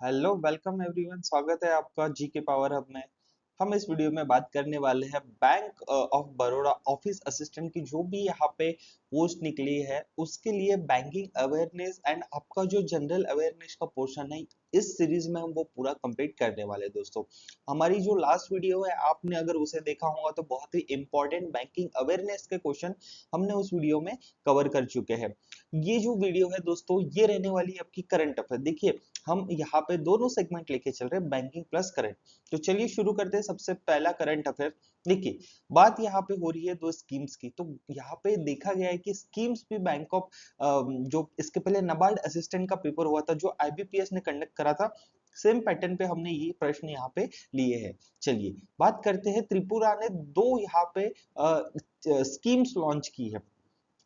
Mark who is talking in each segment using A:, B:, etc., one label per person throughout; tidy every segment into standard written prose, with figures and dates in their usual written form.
A: Hello welcome everyone, स्वागत है आपका जी के पावर हब में। हम इस वीडियो में बात करने वाले हैं bank of Baroda office assistant की जो भी यहाँ पे पोस्ट निकली है उसके लिए बैंकिंग अवेयरनेस एंड आपका जो जनरल अवेयरनेस का पोर्शन है, इस सीरीज में हम वो पूरा कंप्लीट करने वाले हैं। दोस्तों, हमारी जो लास्ट वीडियो है आपने अगर उसे देखा होगा तो बहुत ही इंपॉर्टेंट बैंकिंग अवेयरनेस के क्वेश्चन हमने उस वीडियो में कवर कर चुके हैं। ये जो वीडियो है दोस्तों, ये रहने वाली है आपकी करंट अफेयर। देखिए, हम यहाँ पे दोनों सेगमेंट लेके चल रहे हैं, बैंकिंग प्लस करंट। तो चलिए शुरू करते हैं। सबसे पहला करंट अफेयर। देखिए, बात यहाँ पे हो रही है दो स्कीम्स की। तो यहाँ पे देखा गया है कि स्कीम्स भी बैंक ऑफ जो इसके पहले नाबार्ड असिस्टेंट का पेपर हुआ था जो आईबीपीएस ने कंडक्ट करा था, सेम पैटर्न पे हमने ये प्रश्न यहाँ पे लिए हैं। चलिए बात करते हैं। त्रिपुरा ने दो यहाँ पे स्कीम्स लॉन्च की है।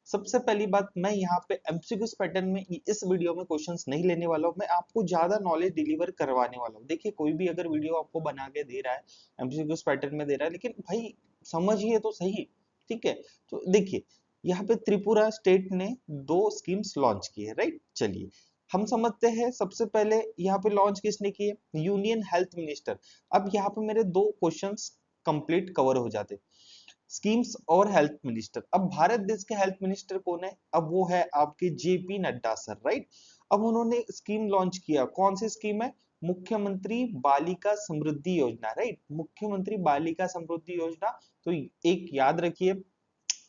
A: सबसे पहली बात, मैं यहाँ पे एमसीक्यूज पैटर्न में इस वीडियो में क्वेश्चंस नहीं लेने वाला हूँ, मैं आपको ज्यादा नॉलेज डिलीवर करवाने वाला हूँ। देखिए, कोई भी अगर वीडियो आपको बना के दे रहा है, एमसीक्यूज पैटर्न में दे रहा है, लेकिन भाई समझिए तो सही। ठीक है, तो देखिए यहाँ पे त्रिपुरा स्टेट ने दो स्कीम्स लॉन्च की है, राइट। चलिए हम समझते हैं। सबसे पहले यहाँ पे लॉन्च किसने की है? Union health minister. अब यहाँ पे मेरे दो क्वेश्चंस कंप्लीट कवर हो जाते। स्कीम्स और हेल्थ मिनिस्टर। अब भारत देश के हेल्थ मिनिस्टर कौन है? अब वो है आपके जेपी नड्डा सर, राइट। अब उन्होंने स्कीम लॉन्च किया। कौन सी स्कीम है? मुख्यमंत्री बालिका समृद्धि योजना, राइट। मुख्यमंत्री बालिका समृद्धि योजना। तो एक याद रखिए,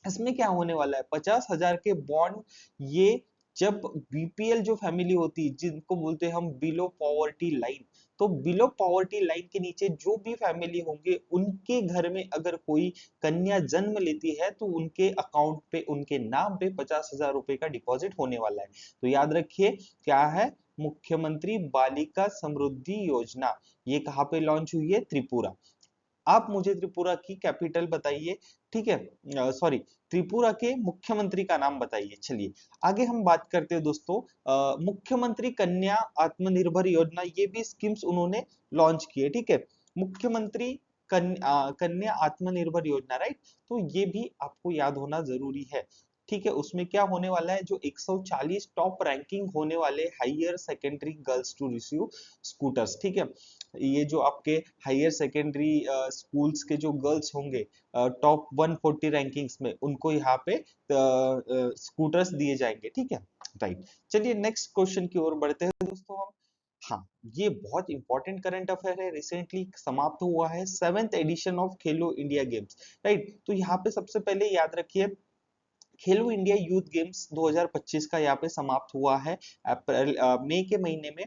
A: इसमें क्या होने वाला है, 50,000 के बॉन्ड। ये जब बीपीएल जो फैमिली होती है, जिनको बोलते हैं हम बिलो पॉवर्टी लाइन, तो बिलो पॉवर्टी लाइन के नीचे जो भी फैमिली होंगे उनके घर में अगर कोई कन्या जन्म लेती है तो उनके अकाउंट पे, उनके नाम पे 50,000 रुपए का डिपॉजिट होने वाला है। तो याद रखिए, क्या है? मुख्यमंत्री बालिका समृद्धि योजना। ये कहाँ पे लॉन्च हुई है? त्रिपुरा। आप मुझे त्रिपुरा की कैपिटल बताइए। ठीक है, सॉरी, त्रिपुरा के मुख्यमंत्री का नाम बताइए। चलिए आगे हम बात करते हैं दोस्तों। मुख्यमंत्री कन्या आत्मनिर्भर योजना, ये भी स्कीम्स उन्होंने लॉन्च की है। ठीक है, मुख्यमंत्री कन्या आत्मनिर्भर योजना, राइट। तो ये भी आपको याद होना जरूरी है। ठीक है, उसमें क्या होने वाला है, जो 140 टॉप रैंकिंग होने वाले higher secondary girls to receive scooters. ठीक है, ये जो आपके हायर सेकेंडरी स्कूल्स के जो गर्ल्स होंगे टॉप 140 रैंकिंग्स में, उनको यहाँ पे स्कूटर्स दिए जाएंगे। ठीक है, राइट। चलिए नेक्स्ट क्वेश्चन की ओर बढ़ते हैं दोस्तों हम। हाँ, ये बहुत इंपॉर्टेंट करंट अफेयर है। रिसेंटली समाप्त हुआ है 7th addition of Khelo India games, right. तो यहाँ पे सबसे पहले याद रखिए, खेलो इंडिया यूथ गेम्स 2025 का यहाँ पे समाप्त हुआ है अप्रैल मई के महीने में।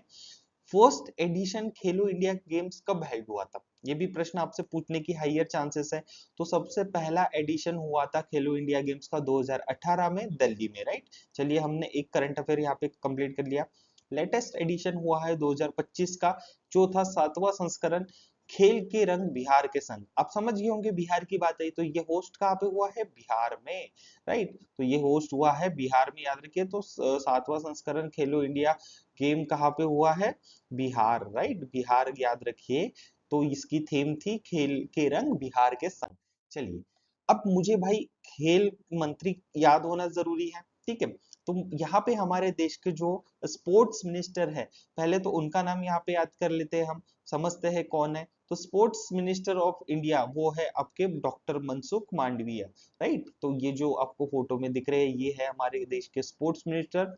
A: फर्स्ट एडिशन खेलो इंडिया गेम्स कब हेल्ड हुआ था? ये भी प्रश्न आपसे पूछने की हाईयर चांसेस है। तो सबसे पहला एडिशन हुआ था खेलो इंडिया गेम्स का 2018 में दिल्ली में, राइट। चलिए हमने एक करंट अफेयर यहाँ पे कंप्लीट कर लिया। लेटेस्ट एडिशन हुआ है 2025 का चौथा सातवां संस्करण, खेल के रंग बिहार के संग। आप समझ गए होंगे, बिहार की बात है तो ये होस्ट कहाँ पे हुआ है? बिहार में, राइट। तो ये होस्ट हुआ है बिहार में, याद रखिए। तो सातवां संस्करण खेलो इंडिया गेम कहाँ पे हुआ है? बिहार, राइट। बिहार याद रखिए। तो इसकी थीम थी खेल के रंग बिहार के संग। चलिए, अब मुझे भाई खेल मंत्री याद होना जरूरी है। ठीक है, तो यहाँ पे हमारे देश के जो स्पोर्ट्स मिनिस्टर है, पहले तो उनका नाम यहाँ पे याद कर लेते हैं हम, समझते हैं कौन है। तो स्पोर्ट्स मिनिस्टर ऑफ इंडिया वो है आपके डॉक्टर मनसुख मांडविया, राइट। तो ये जो आपको फोटो में दिख रहे हैं, ये है हमारे देश के स्पोर्ट्स मिनिस्टर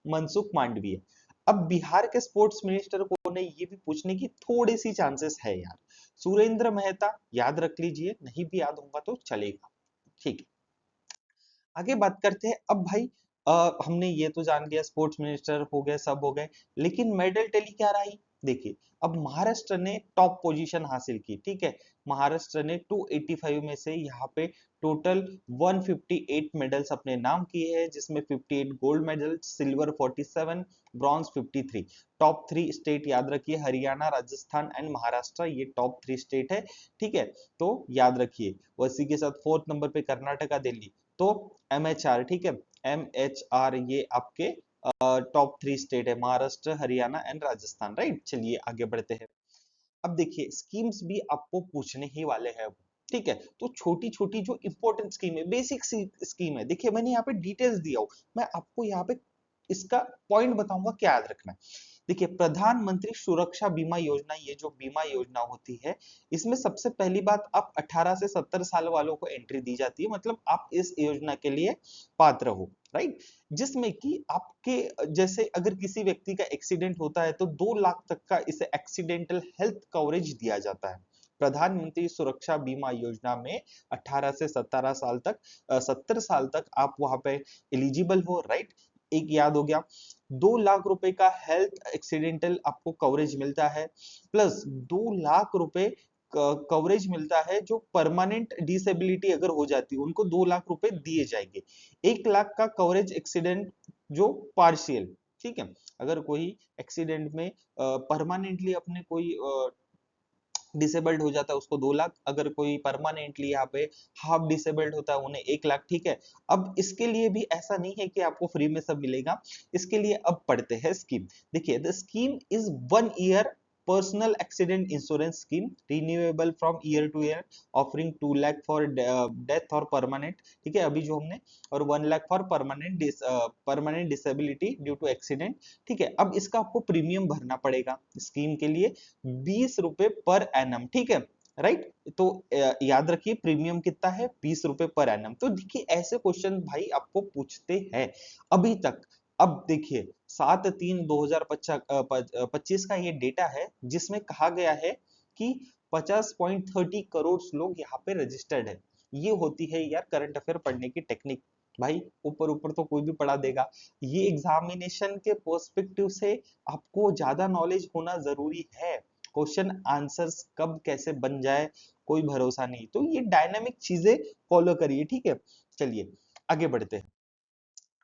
A: मनसुख मांडविया। अब बिहार के स्पोर्ट्स मिनिस्टर को ने ये भी पूछने की थोड़ी सी चांसेस है यार। सुरेंद्र मेहता, याद रख लीजिए, नहीं भी याद होगा तो चलेगा। ठीक है, आगे बात करते हैं। अब भाई हमने ये तो जान लिया, स्पोर्ट्स मिनिस्टर हो गए, सब हो गए, लेकिन मेडल टेली क्या रही? देखिए, अब महाराष्ट्र ने टॉप पोजीशन हासिल की। ठीक है, महाराष्ट्र ने 285 में से यहाँ पे टोटल 158 मेडल्स अपने नाम किए हैं, जिसमें 58 gold medal, silver 47, bronze 53। Top 3 state याद रखिए, हरियाणा, राजस्थान एंड महाराष्ट्र, ये टॉप 3 स्टेट है। ठीक है, तो याद रखिए। उसी के साथ 4th नंबर पे कर्नाटका, दिल्ली। तो एमएचआर, ठीक है, एमएचआर ये आपके टॉप 3 स्टेट है, महाराष्ट्र, हरियाणा एंड राजस्थान, राइट। चलिए आगे बढ़ते हैं। अब देखिए, स्कीम्स भी आपको पूछने ही वाले हैं अब। ठीक है, तो छोटी छोटी जो इंपॉर्टेंट स्कीम है, बेसिक स्कीम है, देखिए मैंने यहाँ पे डिटेल्स दिया हूँ, मैं आपको यहाँ पे इसका पॉइंट बताऊंगा क्या याद रखना है। देखिए प्रधानमंत्री सुरक्षा बीमा योजना, ये जो बीमा योजना होती है, इसमें सबसे पहली बात, आप 18 से 70 साल वालों को एंट्री दी जाती है, मतलब आप इस योजना के लिए पात्र हो, राइट। जिसमें कि आपके जैसे अगर किसी व्यक्ति का एक्सीडेंट होता है तो 2 लाख तक का इसे एक्सीडेंटल हेल्थ कवरेज दिया जाता है। प्रधानमंत्री सुरक्षा बीमा योजना में 18 से 17 साल तक 70 साल तक आप वहां पे एलिजिबल हो, राइट। एक याद हो गया। 2 लाख रुपए का हेल्थ एक्सीडेंटल आपको कवरेज मिलता है, प्लस 2 लाख रुपए कवरेज मिलता है जो परमानेंट डिसेबिलिटी अगर हो जाती है उनको 2 लाख रुपए दिए जाएंगे। 1 लाख का कवरेज एक्सीडेंट जो पार्शियल, ठीक है, अगर कोई एक्सीडेंट में परमानेंटली अपने कोई डिसेबल्ड हो जाता है उसको 2 लाख, अगर कोई परमानेंटली यहाँ पे हाफ डिसेबल्ड होता है उन्हें 1 लाख, ठीक है। अब इसके लिए भी ऐसा नहीं है कि आपको फ्री में सब मिलेगा, इसके लिए अब पढ़ते हैं स्कीम। देखिए the scheme is 1 year personal accident insurance scheme renewable from year to year, offering 2 lakh for death और परमानेंट, ठीक है, अभी जो हमने, और 1 lakh for permanent disability due to accident, ठीक है। अब इसका आपको प्रीमियम भरना पड़ेगा स्कीम के लिए 20 रुपए पर एनम, ठीक है, राइट। तो याद रखिए प्रीमियम कितना है, 20 रुपए पर एनम। तो देखिए ऐसे क्वेश्चन भाई आपको पूछते हैं अभी तक। अब देखिए 7/3/2025 का ये डेटा है जिसमें कहा गया है कि 50.30 करोड़ लोग यहाँ पे रजिस्टर्ड है। ये होती है यार करंट अफेयर पढ़ने की टेक्निक। भाई ऊपर ऊपर तो कोई भी पढ़ा देगा, ये एग्जामिनेशन के पर्सपेक्टिव से आपको ज्यादा नॉलेज होना जरूरी है। क्वेश्चन आंसर्स कब कैसे बन जाए कोई भरोसा नहीं, तो ये डायनामिक चीजें फॉलो करिए, ठीक है। चलिए आगे बढ़ते हैं।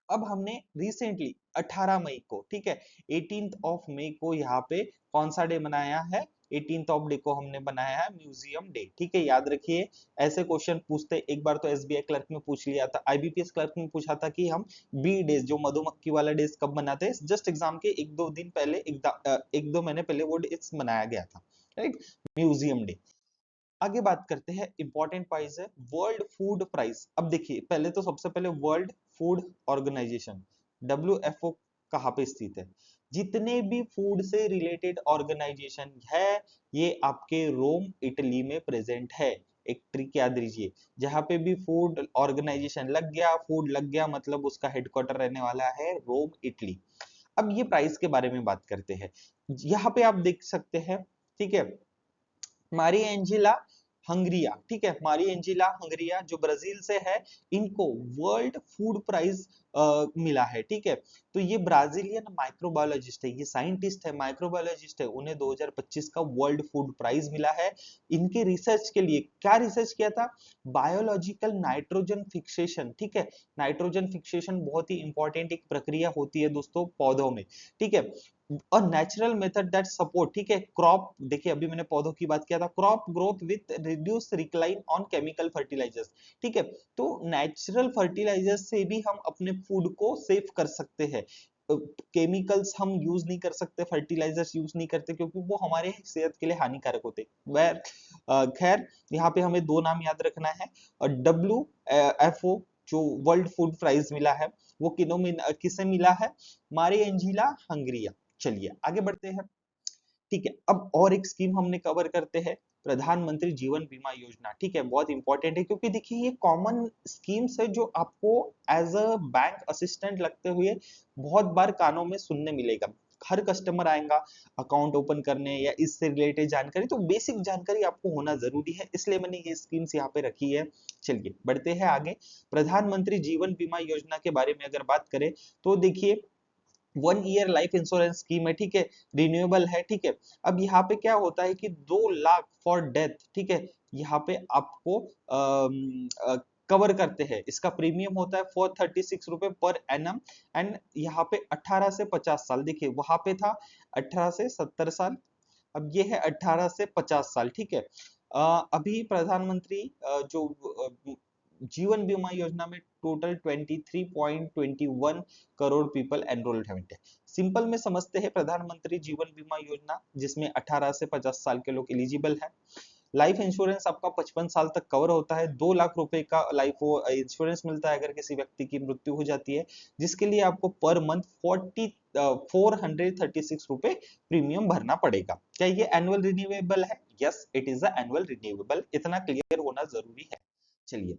A: अब हमने रिसेंटली 18 मई को, ठीक है, 18th ऑफ मई को यहाँ पे कौन सा डे मनाया है, 18th ऑफ डे को हमने बनाया है म्यूजियम डे, ठीक है। याद रखिए ऐसे क्वेश्चन पूछते, एक बार तो एसबीआई क्लर्क में पूछ लिया था, आईबीपीएस क्लर्क में पूछा था कि हम बी डेज जो मधुमक्खी वाला डेज कब मनाते हैं, जस्ट एग्जाम के 1-2 दिन पहले, 1-2 महीने पहले वो डेज मनाया गया था, राइट, म्यूजियम डे। आगे बात करते हैं, इंपॉर्टेंट प्राइस है वर्ल्ड फूड प्राइस। अब देखिए पहले तो सबसे पहले वर्ल्ड फूड ऑर्गेनाइजेशन WFO कहाँ पे स्थित है, जितने भी फूड से रिलेटेड ऑर्गेनाइजेशन है ये आपके रोम इटली में प्रेजेंट है। एक ट्रिक याद रखिए, जहां पे भी फूड ऑर्गेनाइजेशन लग गया, फूड लग गया, मतलब उसका हेडक्वार्टर रहने वाला है रोम इटली। अब ये प्राइस के बारे में बात करते हैं, यहाँ पे आप देख सकते हैं, ठीक है, मारी एंजिला हंगरिया, ठीक है, मारी एंजिला हंगरिया जो ब्राजील से है, इनको वर्ल्ड फूड प्राइज मिला है, ठीक है। तो ये ब्राजीलियन माइक्रोबायोलॉजिस्ट है, ये साइंटिस्ट है, माइक्रोबायोलॉजिस्ट है, उन्हें 2025 का वर्ल्ड फूड प्राइज मिला है। इनके रिसर्च के लिए, क्या रिसर्च किया था, बायोलॉजिकल नाइट्रोजन फिक्सेशन, ठीक है। नाइट्रोजन फिक्सेशन बहुत ही इंपॉर्टेंट एक प्रक्रिया होती है दोस्तों पौधों में, ठीक है, और नेचुरल मेथड दैट सपोर्ट, ठीक है, क्रॉप, देखिए अभी मैंने पौधों की बात किया था, क्रॉप ग्रोथ विद रिड्यूस रिक्लाइन ऑन केमिकल फर्टिलाइजर्स, ठीक है। तो नेचुरल फर्टिलाइजर्स से भी हम अपने फूड को सेव कर सकते हैं। केमिकल्स हम यूज नहीं कर सकते, फर्टिलाइजर्स यूज नहीं करते क्योंकि वो हमारे सेहत के लिए हानिकारक होते हैं। खैर यहाँ पे हमें दो नाम याद रखना है, और WFO जो वर्ल्ड फूड प्राइज मिला है वो किसे मिला है, मारी एंजिला हंगरिया। चलिए आगे बढ़ते हैं, ठीक है। अब और एक स्कीम हमने कवर करते हैं, प्रधानमंत्री जीवन बीमा योजना, ठीक है, बहुत इंपॉर्टेंट है क्योंकि देखिए ये कॉमन स्कीम्स है जो आपको एज अ बैंक असिस्टेंट लगते हुए बहुत बार कानों में सुनने मिलेगा। हर कस्टमर आएगा अकाउंट ओपन करने या इससे रिलेटेड जानकारी, तो बेसिक जानकारी आपको होना जरूरी है, इसलिए मैंने ये स्कीम्स यहाँ पे रखी है। चलिए बढ़ते हैं आगे, प्रधानमंत्री जीवन बीमा योजना के बारे में अगर बात करें तो देखिए 1 ईयर लाइफ इंश्योरेंस स्कीम है, ठीक है, रिन्यूएबल है, ठीक है। अब यहाँ पे क्या होता है कि 2 लाख फॉर डेथ, ठीक है, यहाँ पे आपको कवर करते हैं, इसका प्रीमियम होता है 436 रुपए पर एनम, एंड यहाँ पे 18 से 50 साल, देखिए वहां पे था 18 से 70 साल, अब ये है 18 से 50 साल, ठीक है। अभी प्रधानमंत्री जो जीवन बीमा योजना में टोटल 23.21 करोड़ पीपल एनरोल्ड है। सिंपल में समझते हैं, प्रधानमंत्री जीवन बीमा योजना जिसमें 18 से 50 साल के लोग एलिजिबल है, लाइफ इंश्योरेंस आपका 55 साल तक कवर होता है। 2 लाख रुपए का लाइफ इंश्योरेंस मिलता है अगर किसी व्यक्ति की मृत्यु हो जाती है, जिसके लिए आपको पर मंथ 436 रुपए प्रीमियम भरना पड़ेगा। क्या ये एनुअल रिन्यूएबल है? Yes, it is a annual renewable, इतना क्लियर होना जरूरी है। चलिए,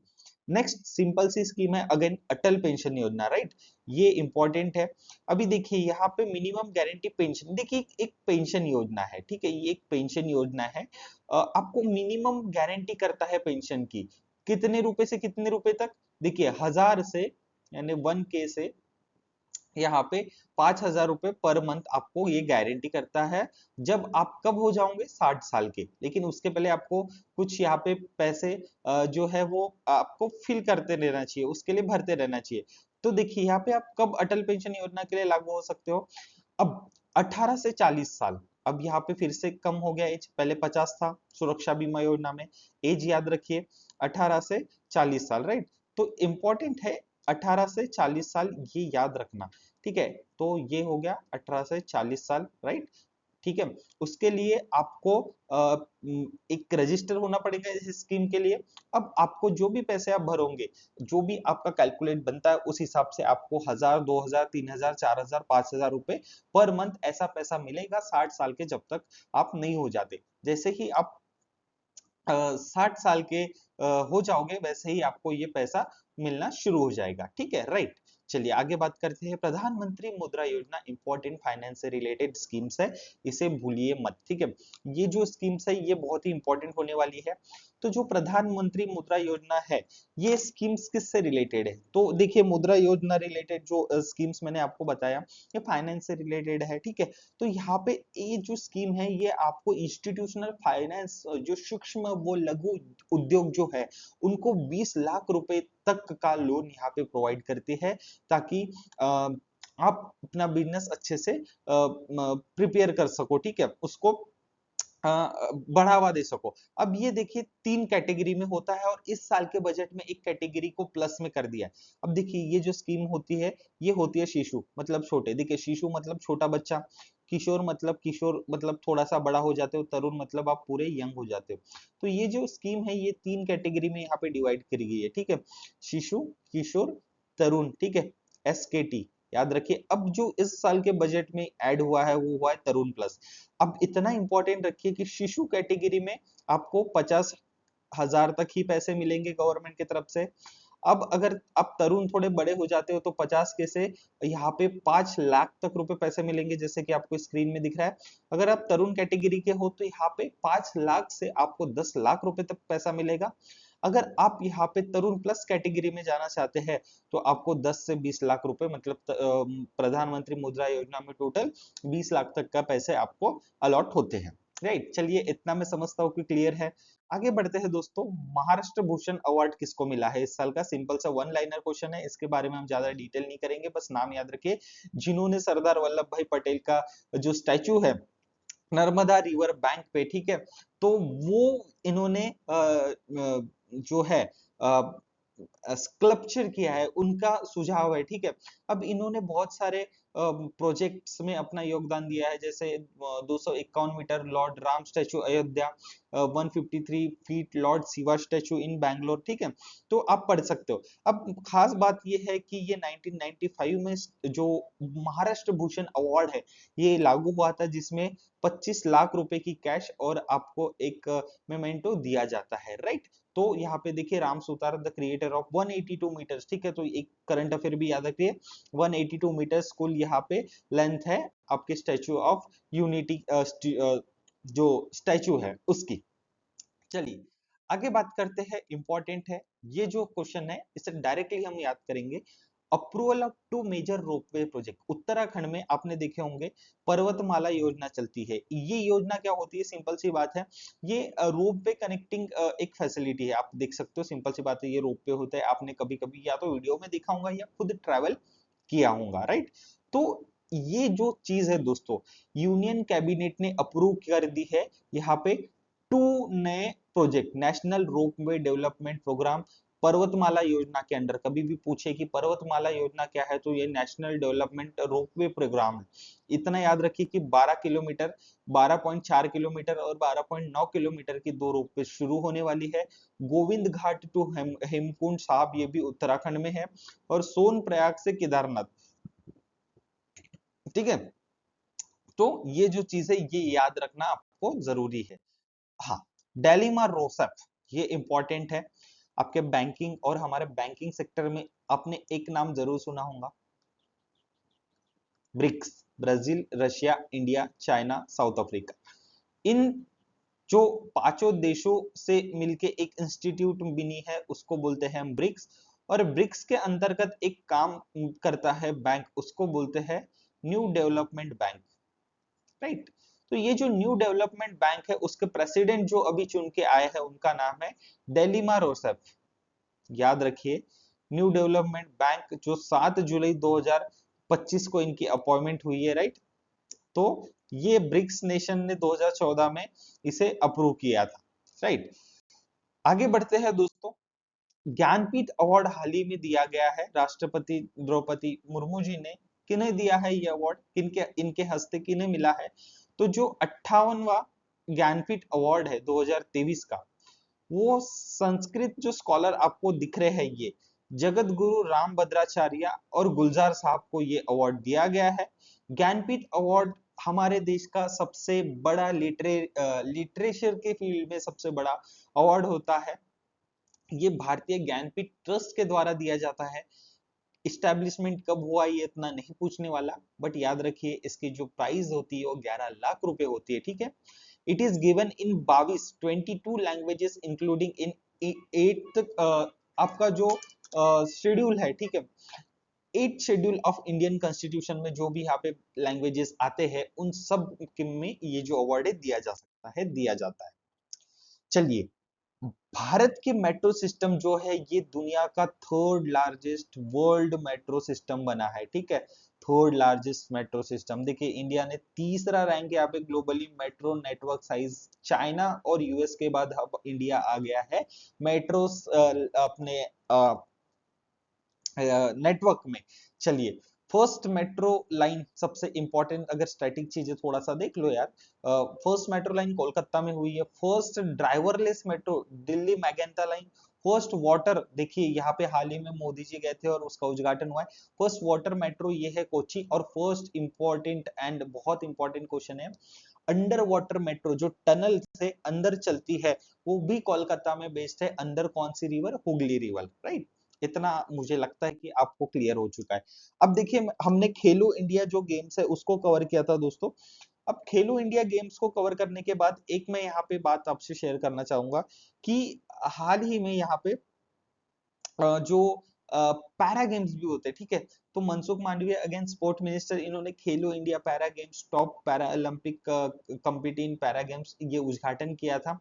A: नेक्स्ट सिंपल सी स्कीम है अगेन अटल पेंशन योजना, राइट। ये इंपॉर्टेंट है। अभी देखिए यहाँ पे मिनिमम गारंटी पेंशन, देखिए एक पेंशन योजना है, ठीक है, ये एक पेंशन योजना है। आपको मिनिमम गारंटी करता है पेंशन की, कितने रुपए से कितने रुपए तक? देखिए 1000 से यानी 1K से यहाँ पे 5000 रुपए पर मंथ आपको ये गारंटी करता है। जब आप कब हो जाओगे? 60 साल के। लेकिन उसके पहले आपको कुछ यहाँ पे पैसे जो है वो आपको फिल करते रहना चाहिए, उसके लिए भरते रहना चाहिए। तो देखिए यहाँ पे आप कब अटल पेंशन योजना के लिए लागू हो सकते हो? अब 18 से 40 साल, अब यहाँ पे फिर से कम हो गया एज, पहले 50 था सुरक्षा बीमा योजना में। एज याद रखिए 18 से 40 साल, राइट। तो इंपॉर्टेंट है 18 से 40 साल, ये याद रखना, ठीक है। तो ये हो गया 18 से 40 साल, राइट। ठीक है, उसके लिए आपको एक रजिस्टर होना पड़ेगा इस स्कीम के लिए। अब आपको जो भी पैसे आप भरोगे, जो भी आपका कैलकुलेट बनता है, उस हिसाब से आपको 1000, 2000, 3000, 4000, 5000 रुपए पर मंथ ऐसा पैसा मिलेगा 60 साल के, जब तक आप नहीं हो जाते। जैसे ही आप 60 साल के हो जाओगे, वैसे ही आपको ये पैसा मिलना शुरू हो जाएगा, ठीक है, राइट। चलिए आगे बात करते हैं। प्रधानमंत्री मुद्रा योजना इंपॉर्टेंट फाइनेंस से रिलेटेड स्कीम्स है, इसे भूलिए मत, ठीक है। ये जो स्कीम्स है ये बहुत ही इंपॉर्टेंट होने वाली है। तो जो प्रधानमंत्री मुद्रा योजना है, ये स्कीम्स किससे रिलेटेड है? तो देखिए मुद्रा योजना रिलेटेड जो स्कीम्स मैंने आपको बताया, ये फाइनेंस से रिलेटेड है, ठीक है। तो यहाँ पे ये जो स्कीम है, ये आपको इंस्टीट्यूशनल फाइनेंस, जो सूक्ष्म वो लघु उद्योग जो है, उनको 20 लाख रुपए तक का लोन यहाँ पे प्रोवाइड करती है, ताकि आप अपना बिजनेस अच्छे से प्रिपेयर कर सको, ठीक है, उसको बढ़ावा दे सको। अब ये देखिए 3 कैटेगरी में होता है, और इस साल के बजट में एक कैटेगरी को प्लस में कर दिया है। अब देखिए ये जो स्कीम होती है, ये होती है शिशु मतलब छोटे, देखिए शिशु मतलब छोटा बच्चा, किशोर मतलब थोड़ा सा बड़ा हो जाते हो, तरुण मतलब आप पूरे यंग हो जाते हो। तो ये जो स्कीम है ये 3 कैटेगरी में यहाँ पे डिवाइड करी गई है, ठीक है, शिशु, किशोर, तरुण, ठीक है, SKT याद रखिए। अब जो इस साल के बजट में ऐड हुआ है वो हुआ है तरुण प्लस। अब इतना इंपॉर्टेंट रखिए कि शिशु कैटेगरी में आपको 50,000 तक ही पैसे मिलेंगे गवर्नमेंट की तरफ से। अब अगर आप तरुण थोड़े बड़े हो जाते हो तो 50 के से यहाँ पे 5 लाख तक रुपए पैसे मिलेंगे, जैसे कि आपको स्क्रीन में दिख रहा है। अगर आप तरुण कैटेगरी के हो तो यहाँ पे 5 लाख से आपको 10 लाख रुपए तक पैसा मिलेगा। अगर आप यहाँ पे तरुण प्लस कैटेगरी में जाना चाहते हैं तो आपको 10 से 20 लाख रुपए मतलब प्रधानमंत्री मुद्रा योजना में टोटल 20 लाख तक का पैसे आपको अलॉट होते हैं, राइट। चलिए इतना मैं समझता हूँ कि क्लियर है। आगे बढ़ते हैं दोस्तों। महाराष्ट्र भूषण अवार्ड किसको मिला है इस साल का? सिंपल सा वन लाइनर क्वेश्चन है, इसके बारे में हम ज्यादा डिटेल नहीं करेंगे, बस नाम याद रखिए। जिन्होंने सरदार वल्लभ भाई पटेल का जो स्टैचू है नर्मदा रिवर बैंक पे, ठीक है, तो वो इन्होंने जो है स्कल्पचर किया है, उनका सुझाव है, ठीक है। अब इन्होंने बहुत सारे प्रोजेक्ट्स में अपना योगदान दिया है, जैसे 251 metre Lord Ram statue Ayodhya, 153 feet Lord Shiva statue in Bangalore, ठीक है। तो आप पढ़ सकते हो। अब खास बात ये है कि ये 1995 में जो महाराष्ट्र भूषण अवार्ड है ये लागू हुआ था, जिसमें 25 लाख रुपए की कैश और आपको एक मेमेंटो दिया जाता है, राइट। तो यहाँ पे देखिए Ram Sutar the creator of 182 metres, ठीक है, तो एक करंट अफेयर भी याद रखिए। 182 मीटर्स कुल यहाँ पे लेंथ है आपके स्टैचू ऑफ यूनिटी जो स्टैचू है उसकी। चलिए आगे बात करते हैं, इंपॉर्टेंट है ये जो क्वेश्चन है, इसे डायरेक्टली हम याद करेंगे। Approval of 2 major ropeway project, Uttarakhand में आपने देखे होंगे पर्वतमाला योजना चलती है। ये योजना क्या होती है? सिंपल सी बात है, ये रोपवे कनेक्टिंग एक फैसिलिटी है, आप देख सकते हो, सिंपल सी बात है, ये रोपवे होता है, आपने कभी कभी या तो वीडियो में देखा होगा या खुद ट्रैवल किया होगा, राइट। तो ये जो चीज है दोस्तों, यूनियन कैबिनेट ने अप्रूव कर दी है यहाँ पे 2 नए project, national ropeway development programme Parvatmala Yojana के अंडर कभी भी पूछे कि पर्वतमाला योजना क्या है, तो ये नेशनल डेवलपमेंट रोपवे प्रोग्राम है। इतना याद रखिए कि 12 किलोमीटर, 12.4 किलोमीटर और 12.9 किलोमीटर की दो रोपवे शुरू होने वाली है। गोविंद घाट टू हेमकुंड साहब, ये भी उत्तराखंड में है। और सोन प्रयाग से केदारनाथ, ठीक है। तो ये जो चीज है ये याद रखना आपको जरूरी है। हाँ, डेलिमा रोसफ, ये इंपॉर्टेंट है आपके बैंकिंग और हमारे बैंकिंग सेक्टर में। आपने एक नाम जरूर सुना होगा, BRICS, Brazil, Russia, India, China, South Africa. इन जो पांचों देशों से मिलके एक इंस्टीट्यूट बनी है उसको बोलते हैं हम ब्रिक्स। और ब्रिक्स के अंतर्गत एक काम करता है बैंक, उसको बोलते हैं न्यू डेवलपमेंट बैंक, राइट। तो ये जो न्यू डेवलपमेंट बैंक है उसके प्रेसिडेंट जो अभी चुन के आए हैं उनका नाम है डेलिमा रोसेफ। याद रखिए, न्यू डेवलपमेंट बैंक जो 7 जुलाई 2025 को इनकी अपॉइंटमेंट हुई है, राइट। तो ये ब्रिक्स नेशन ने 2014 में इसे अप्रूव किया था, राइट। आगे बढ़ते हैं दोस्तों। ज्ञानपीठ अवार्ड हाल ही में दिया गया है, राष्ट्रपति द्रौपदी मुर्मू जी ने। किन्हें दिया है ये अवार्ड, किनके इनके हस्ते किन्हें मिला है? तो जो 58वां ज्ञानपीठ अवार्ड है 2023 का, वो संस्कृत जो स्कॉलर आपको दिख रहे हैं, ये जगत गुरु राम भद्राचार्य और गुलजार साहब को ये अवार्ड दिया गया है। ज्ञानपीठ अवार्ड हमारे देश का सबसे बड़ा लिटरेचर के फील्ड में सबसे बड़ा अवार्ड होता है। ये भारतीय ज्ञानपीठ ट्रस्ट के द्वारा दिया जाता है। इस्टेब्लिशमेंट कब हुआ ये इतना नहीं पूछने वाला, बट याद रखिए इसकी जो प्राइस होती है वो 11 लाख रुपए होती है, ठीक है। It is given in 22 languages including in 8th आपका जो शेड्यूल है, ठीक है। 8th schedule of Indian constitution में जो भी यहाँ पे लैंग्वेजेस आते हैं उन सब में ये जो अवार्ड है दिया जा सकता है, दिया जाता है। चलिए, भारत के मेट्रो सिस्टम जो है ये दुनिया का third largest world metro system बना है, ठीक है। थर्ड लार्जेस्ट मेट्रो सिस्टम, देखिए इंडिया ने तीसरा रैंक यहाँ पे globally metro network size, China और यूएस के बाद अब इंडिया आ गया है मेट्रो अपने नेटवर्क में। चलिए, फर्स्ट मेट्रो लाइन सबसे इंपॉर्टेंट, अगर स्टैटिक चीजें थोड़ा सा देख लो यार। फर्स्ट मेट्रो लाइन कोलकाता में हुई है। First driverless metro Delhi magenta line. First water, देखिए यहाँ पे हाल ही में मोदी जी गए थे और उसका उद्घाटन हुआ है। फर्स्ट वाटर मेट्रो ये है कोची। और फर्स्ट इंपॉर्टेंट एंड बहुत इंपॉर्टेंट क्वेश्चन है, अंडर वाटर मेट्रो जो टनल से अंदर चलती है वो भी कोलकाता में बेस्ड है। अंदर कौन सी रिवर? Hooghly river, right. इतना मुझे लगता है कि आपको क्लियर हो चुका है। अब देखिए, हमने खेलो इंडिया जो गेम्स है उसको कवर किया था दोस्तों। अब खेलो इंडिया गेम्स को कवर करने के बाद एक मैं यहाँ पे बात आपसे शेयर करना चाहूंगा कि हाल ही में यहाँ पे जो पैरा गेम्स भी होते हैं, ठीक है। तो Mansukh Mandaviya again sport minister, इन्होंने खेलो India para games, top para Olympic competing para games, ये उद्घाटन किया था,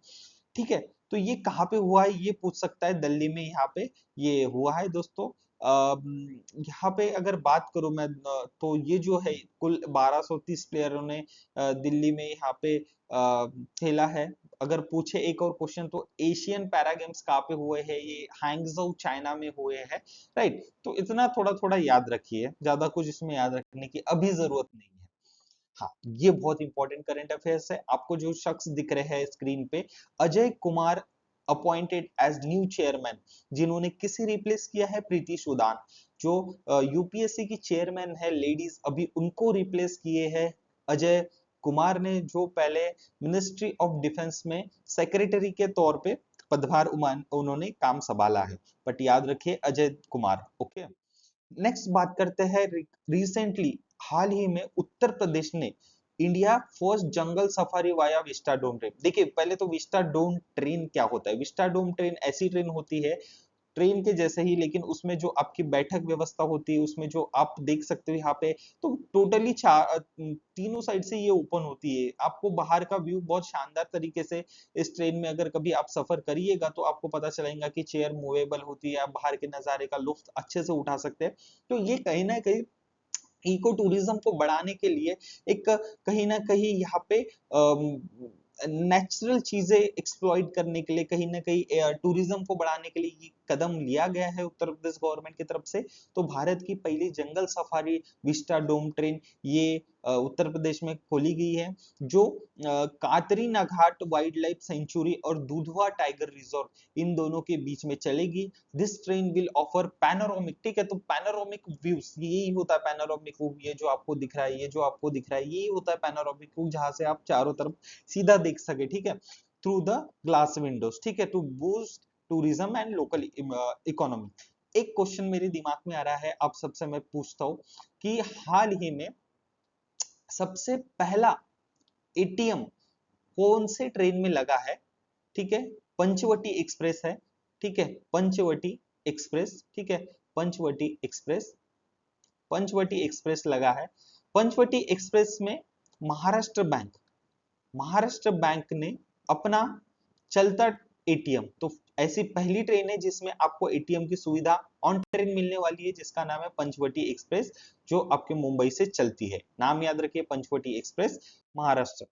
A: ठीक है। तो ये कहाँ पे हुआ है ये पूछ सकता है, दिल्ली में यहाँ पे ये हुआ है दोस्तों। यहाँ पे अगर बात करूं मैं, तो ये जो है कुल 1230 प्लेयरों ने दिल्ली में यहाँ पे खेला है। अगर पूछे एक और क्वेश्चन, तो एशियन पैरा गेम्स कहाँ पे हुए हैं? ये हैंगजो चाइना में हुए हैं, राइट। तो इतना थोड़ा थोड़ा याद रखिए, ज्यादा कुछ इसमें याद रखने की अभी जरूरत नहीं है। हाँ, ये बहुत इंपॉर्टेंट करंट अफेयर्स है। आपको जो शख्स दिख रहे हैं स्क्रीन पे, Ajay Kumar appointed as new chairman, जिन्होंने किसे रिप्लेस किया है? प्रीति सुदान, जो यूपीएससी की चेयरमैन है लेडीज, अभी उनको रिप्लेस किए हैं अजय कुमार ने, जो पहले मिनिस्ट्री ऑफ डिफेंस में सेक्रेटरी के तौर पे पदभार उन्होंने काम संभाला है। बट याद रखिए अजय कुमार, ओके। नेक्स्ट बात करते हैं, रिसेंटली हाल ही में उत्तर प्रदेश ने इंडिया फर्स्ट जंगल सफारी वाया विस्टाडोम ट्रेन। देखिए, पहले तो विस्टाडोम ट्रेन क्या होता है? विस्टाडोम ट्रेन ऐसी ट्रेन होती है ट्रेन के जैसे ही, लेकिन उसमें जो आपकी बैठक व्यवस्था होती है, उसमें जो आप देख सकते हो यहाँ पे, तो टोटली तीनों साइड से ये ओपन होती है। आपको बाहर का व्यू बहुत शानदार तरीके से इस ट्रेन में अगर कभी आप सफर करिएगा तो आपको पता चलेगा कि चेयर मूवेबल होती है, आप बाहर के नजारे का लुत्फ अच्छे से उठा सकते हैं। तो ये कहीं ना कहीं इको टूरिज्म को बढ़ाने के लिए एक, कहीं ना कहीं यहाँ पे नेचुरल चीजें एक्सप्लॉइट करने के लिए, कहीं ना कहीं टूरिज्म को बढ़ाने के लिए ये कदम लिया गया है उत्तर प्रदेश गवर्नमेंट की तरफ से। तो भारत की पहली जंगल सफारी विस्टा डोम ट्रेन ये उत्तर प्रदेश में खोली गई है, जो कातरीना घाट वाइल्ड लाइफ सेंचुरी और दुधवा टाइगर रिजर्व इन दोनों के बीच में चलेगी। This train will offer panoramic, ठीक है, तो पैनोरामिक व्यूज, यही होता है पैनोरामिक व्यू, ये जो आपको दिख रहा है, ये जो आपको दिख रहा है, यही होता है पैनोरामिक व्यू, जहां से आप चारों तरफ सीधा देख सके, ठीक है, थ्रू द ग्लास विंडोज, ठीक है, to boost tourism and local economy. एक क्वेश्चन मेरे दिमाग में आ रहा है, आप सबसे मैं पूछता हूँ कि हाल ही में सबसे पहला एटीएम कौन से ट्रेन में लगा है? ठीक है, पंचवटी एक्सप्रेस है, ठीक है, पंचवटी एक्सप्रेस, ठीक है, पंचवटी एक्सप्रेस, पंचवटी एक्सप्रेस लगा है। पंचवटी एक्सप्रेस में महाराष्ट्र बैंक ने अपना चलता एटीएम, तो ऐसी पहली ट्रेन है जिसमें आपको एटीएम की सुविधा ऑन ट्रेन मिलने वाली है, जिसका नाम है पंचवटी एक्सप्रेस, जो आपके मुंबई से चलती है। नाम याद रखिए, पंचवटी एक्सप्रेस, महाराष्ट्र।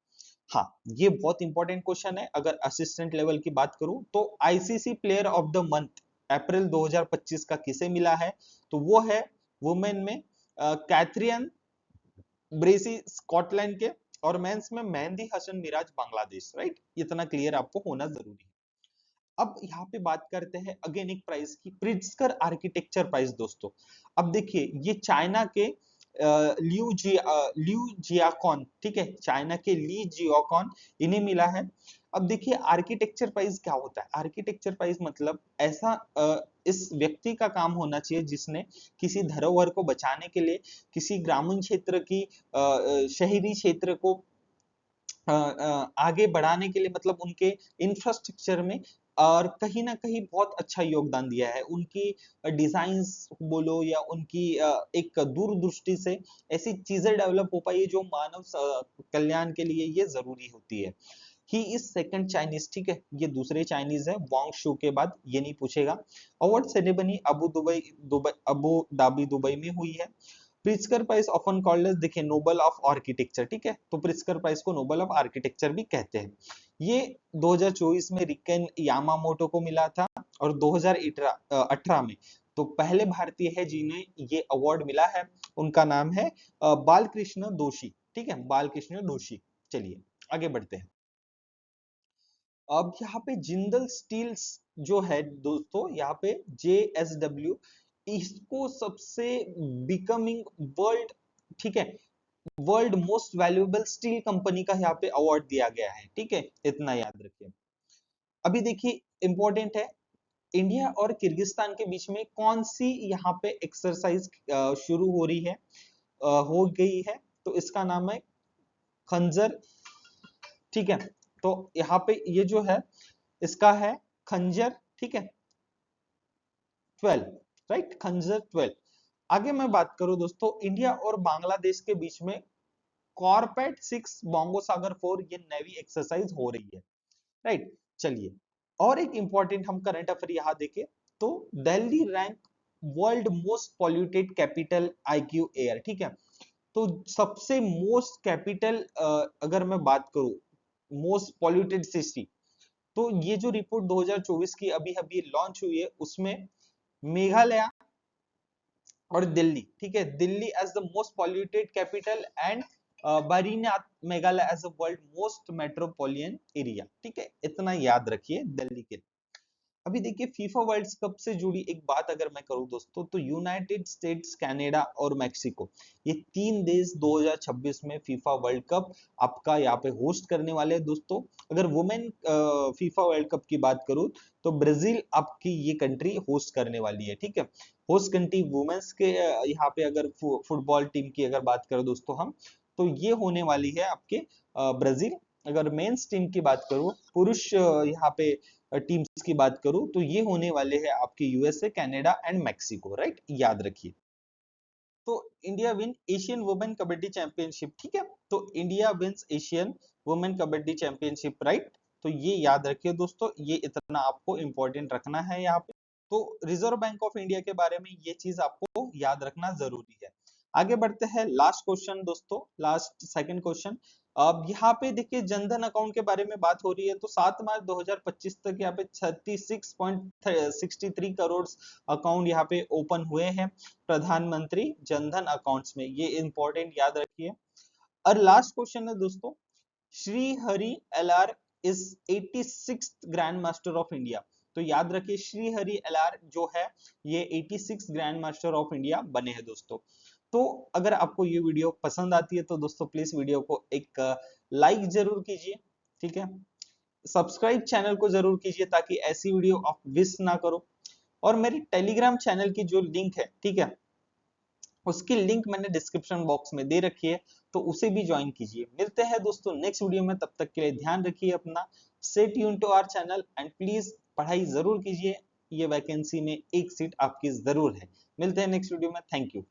A: हाँ, ये बहुत इंपॉर्टेंट क्वेश्चन है। अगर असिस्टेंट लेवल की बात करूं तो ICC player of the month अप्रैल 2025 का किसे मिला है? तो वो है वुमेन में कैथरियन ब्रेसी स्कॉटलैंड के, और मेंस में मेहंदी हसन मिराज बांग्लादेश, राइट, इतना क्लियर आपको होना जरूरी है। अब यहाँ पे बात करते हैं अगेन एक प्राइस की, प्रिट्जकर आर्किटेक्चर प्राइस दोस्तों। अब देखिए ये चाइना के ल्यू जियाकॉन, ठीक है, चाइना के ली जियाकॉन, इन्हें मिला है। अब देखिए आर्किटेक्चर प्राइज क्या होता है? आर्किटेक्चर प्राइज मतलब ऐसा इस व्यक्ति का काम होना चाहिए जिसने किसी धरोहर को बचाने के लिए, किसी ग्रामीण क्षेत्र की शहरी क्षेत्र को आगे बढ़ाने के लिए, मतलब उनके इंफ्रास्ट्रक्चर में और कहीं ना कहीं बहुत अच्छा योगदान दिया है। उनकी डिजाइन्स बोलो या उनकी एक दूरदृष्टि से ऐसी चीजें डेवलप हो पाई है जो मानव कल्याण के लिए ये जरूरी होती है। ही इज सेकंड चाइनीज, ठीक है, ये दूसरे चाइनीज है वांग शू के बाद, ये नहीं पूछेगा। Award ceremony Abu Dhabi Dubai में हुई है। Pritzker Prize often called as, देखिए, नोबल ऑफ आर्किटेक्चर, ठीक है, तो प्रिट्जकर प्राइज को नोबल ऑफ आर्किटेक्चर भी कहते हैं। ये 2024 में रिकेन यामामोटो को मिला था, और 2018 में तो पहले भारतीय है जिन्हें ये अवार्ड मिला है, उनका नाम है बालकृष्ण दोषी, ठीक है, बालकृष्ण दोषी। चलिए आगे बढ़ते हैं। अब यहाँ पे जिंदल स्टील्स जो है दोस्तों, यहाँ पे JSW, इसको सबसे बिकमिंग वर्ल्ड, ठीक है, world most valuable steel company का यहाँ पे अवार्ड दिया गया है, ठीक है, इतना याद रखिए। अभी देखिए इंपॉर्टेंट है, इंडिया और किर्गिस्तान के बीच में कौन सी यहाँ पे एक्सरसाइज शुरू हो रही है, हो गई है, तो इसका नाम है खंजर, ठीक है, तो यहाँ पे ये जो है इसका है खंजर, ठीक है, 12, राइट, खंजर 12। आगे मैं बात करूं दोस्तों, इंडिया और बांग्लादेश के बीच में कॉर्पेट 6 बोंगो सागर 4 ये नेवी एक्सरसाइज हो रही है, राइट। चलिए और एक इंपॉर्टेंट हम करंट अफेयर यहां देखें तो Delhi rank world most polluted capital IQ air, ठीक है, तो सबसे मोस्ट कैपिटल, अगर मैं बात करूं मोस्ट पॉल्यूटेड सिटी, तो ये जो रिपोर्ट 2024 की अभी अभी लॉन्च हुई है, उसमें मेघालय और दिल्ली, ठीक है, Delhi as the most polluted capital and Byrnihat Meghalaya as the world most metropolitan area, ठीक है, इतना याद रखिए दिल्ली के। अभी देखिए फीफा वर्ल्ड कप से जुड़ी एक बात अगर मैं करूं दोस्तों, तो यूनाइटेड स्टेट्स, कनाडा और मेक्सिको, ये तीन देश 2026 में फीफा वर्ल्ड कप आपका यहाँ पे होस्ट करने वाले हैं दोस्तों। अगर वुमेन फीफा वर्ल्ड कप की बात करूं तो ब्राजील आपकी ये कंट्री होस्ट करने वाली है, ठीक है, होस्ट कंट्री वुमेन्स के यहाँ पे अगर फुटबॉल टीम की अगर बात करें दोस्तों हम, तो ये होने वाली है आपके ब्राजील। अगर मेंस टीम की बात करूं, पुरुष यहाँ पे टीम्स की बात करूं, तो ये होने वाले हैं आपके USA, Canada and Mexico, right, याद रखिए। तो India win Asian women kabaddi championship, ठीक है, तो India wins Asian women kabaddi championship, right, तो ये याद रखिए दोस्तों, ये इतना आपको इंपॉर्टेंट रखना है यहाँ पे। तो रिजर्व बैंक ऑफ इंडिया के बारे में ये चीज आपको याद रखना जरूरी है। आगे बढ़ते हैं, लास्ट क्वेश्चन दोस्तों, लास्ट सेकंड क्वेश्चन, अब यहाँ पे देखिए जनधन अकाउंट के बारे में बात हो रही है, तो 7 मार्च 2025 तक यहाँ पे 36.63 करोड़ अकाउंट यहाँ पे ओपन हुए हैं प्रधानमंत्री जनधन अकाउंट्स में, ये इंपॉर्टेंट याद रखिए। और लास्ट क्वेश्चन है दोस्तों, Shri Hari LR is 86th grand master of India. तो याद रखिए श्री हरि एलआर जो है ये 86 ग्रैंड मास्टर ऑफ इंडिया बने हैं दोस्तों। तो अगर आपको ये वीडियो पसंद आती है तो दोस्तों प्लीज वीडियो को एक लाइक जरूर कीजिए, ठीक है। सब्सक्राइब चैनल को जरूर कीजिए ताकि ऐसी वीडियो आप मिस ना करो। और मेरी टेलीग्राम चैनल की जो लिंक है, ठीक है, उसकी लिंक मैंने डिस्क्रिप्शन बॉक्स में दे रखी है, तो उसे भी ज्वाइन कीजिए। मिलते हैं दोस्तों नेक्स्ट वीडियो में, तब तक के लिए ध्यान रखिए अपना, stay tune to our channel and please पढ़ाई जरूर कीजिए, ये वैकेंसी में एक सीट आपकी जरूर है। मिलते हैं नेक्स्ट वीडियो में, थैंक यू।